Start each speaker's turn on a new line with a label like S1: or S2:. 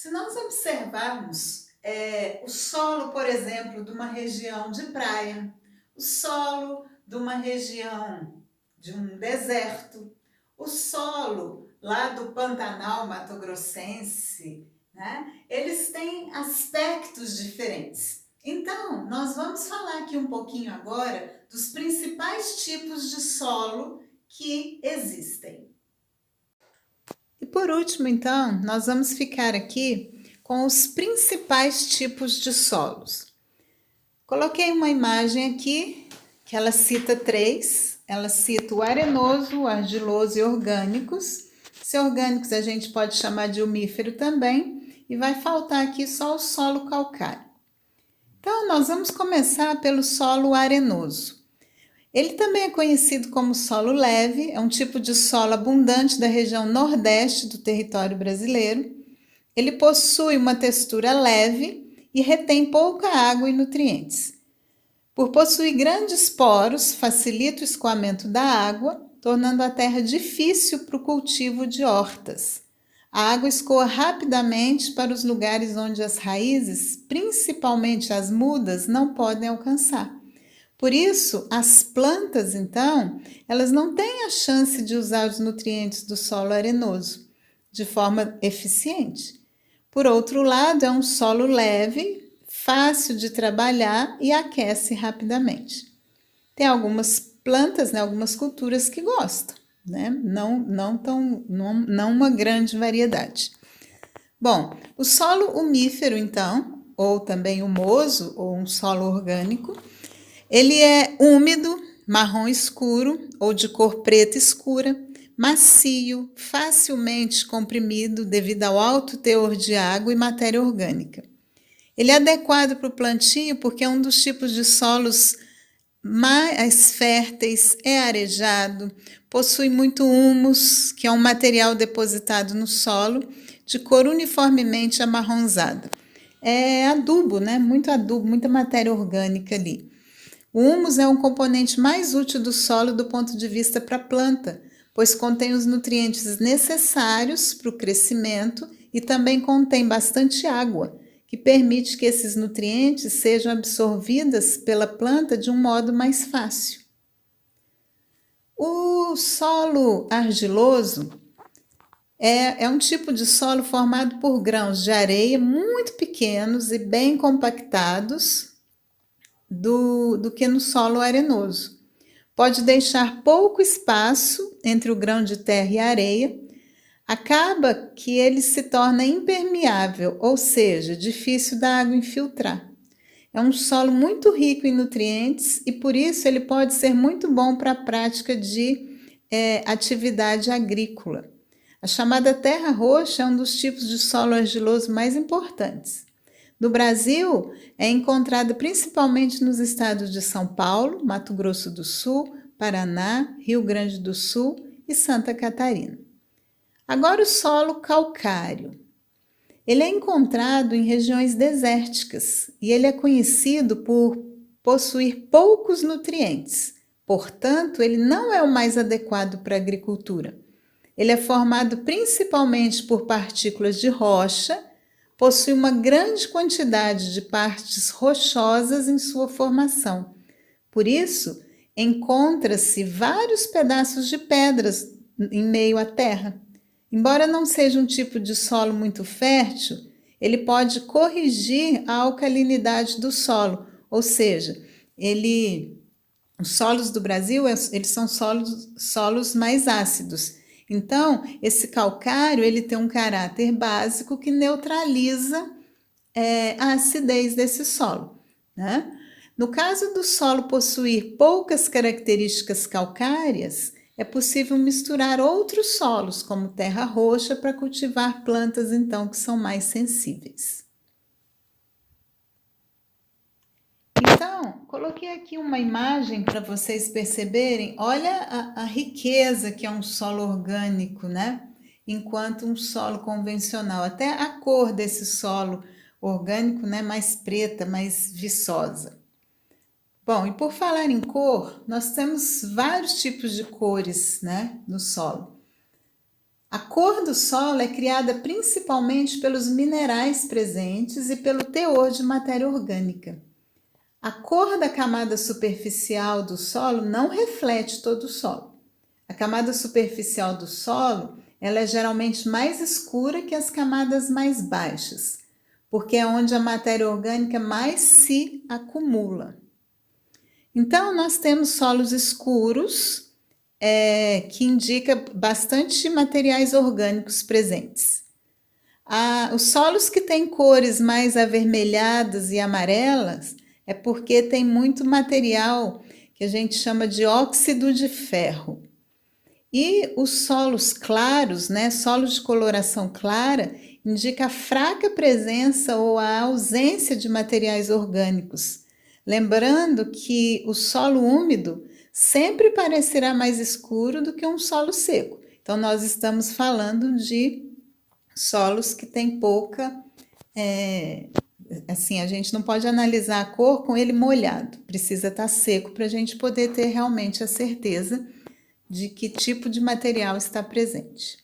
S1: Se nós observarmos o solo, por exemplo, de uma região de praia, o solo de uma região de um deserto, o solo lá do Pantanal Mato-Grossense, né? Eles têm aspectos diferentes. Então, nós vamos falar aqui um pouquinho agora dos principais tipos de solo que existem. E por último, então, nós vamos ficar aqui com os principais tipos de solos. Coloquei uma imagem aqui que ela cita três. Ela cita o arenoso, o argiloso e orgânicos. Se orgânicos a gente pode chamar de umífero também. E vai faltar aqui só o solo calcário. Então, nós vamos começar pelo solo arenoso. Ele também é conhecido como solo leve, é um tipo de solo abundante da região nordeste do território brasileiro. Ele possui uma textura leve e retém pouca água e nutrientes. Por possuir grandes poros, facilita o escoamento da água, tornando a terra difícil para o cultivo de hortas. A água escoa rapidamente para os lugares onde as raízes, principalmente as mudas, não podem alcançar. Por isso, as plantas, então, elas não têm a chance de usar os nutrientes do solo arenoso de forma eficiente. Por outro lado, é um solo leve, fácil de trabalhar e aquece rapidamente. Tem algumas plantas, né, algumas culturas que gostam, né? Não uma grande variedade. Bom, o solo umífero, então, ou também humoso, ou um solo orgânico, ele é úmido, marrom escuro ou de cor preta escura, macio, facilmente comprimido devido ao alto teor de água e matéria orgânica. Ele é adequado para o plantio porque é um dos tipos de solos mais férteis, é arejado, possui muito humus, que é um material depositado no solo, de cor uniformemente amarronzada. É adubo, né? Muito adubo, muita matéria orgânica ali. O humus é um componente mais útil do solo do ponto de vista para a planta, pois contém os nutrientes necessários para o crescimento e também contém bastante água, que permite que esses nutrientes sejam absorvidos pela planta de um modo mais fácil. O solo argiloso é um tipo de solo formado por grãos de areia muito pequenos e bem compactados do que no solo arenoso. Pode deixar pouco espaço entre o grão de terra e a areia. Acaba que ele se torna impermeável, ou seja, difícil da água infiltrar. É um solo muito rico em nutrientes e por isso ele pode ser muito bom para a prática de atividade agrícola. A chamada terra roxa é um dos tipos de solo argiloso mais importantes. No Brasil, é encontrada principalmente nos estados de São Paulo, Mato Grosso do Sul, Paraná, Rio Grande do Sul e Santa Catarina. Agora, o solo calcário. Ele é encontrado em regiões desérticas e ele é conhecido por possuir poucos nutrientes. Portanto, ele não é o mais adequado para a agricultura. Ele é formado principalmente por partículas de rocha, possui uma grande quantidade de partes rochosas em sua formação. Por isso, encontra-se vários pedaços de pedras em meio à terra. Embora não seja um tipo de solo muito fértil, ele pode corrigir a alcalinidade do solo, ou seja, os solos do Brasil eles são solos mais ácidos. Então, esse calcário ele tem um caráter básico que neutraliza a acidez desse solo, né? No caso do solo possuir poucas características calcárias, é possível misturar outros solos, como terra roxa, para cultivar plantas então que são mais sensíveis. Então, coloquei aqui uma imagem para vocês perceberem. Olha a riqueza que é um solo orgânico, né? Enquanto um solo convencional. Até a cor desse solo orgânico, né? Mais preta, mais viçosa. Bom, e por falar em cor, nós temos vários tipos de cores, né? No solo. A cor do solo é criada principalmente pelos minerais presentes e pelo teor de matéria orgânica. A cor da camada superficial do solo não reflete todo o solo. A camada superficial do solo, ela é geralmente mais escura que as camadas mais baixas, porque é onde a matéria orgânica mais se acumula. Então, nós temos solos escuros, que indica bastante materiais orgânicos presentes. Os solos que têm cores mais avermelhadas e amarelas é porque tem muito material que a gente chama de óxido de ferro. E os solos claros, né, solos de coloração clara, indica a fraca presença ou a ausência de materiais orgânicos. Lembrando que o solo úmido sempre parecerá mais escuro do que um solo seco. Então, nós estamos falando de solos que têm pouca... assim, a gente não pode analisar a cor com ele molhado. Precisa estar seco para a gente poder ter realmente a certeza de que tipo de material está presente.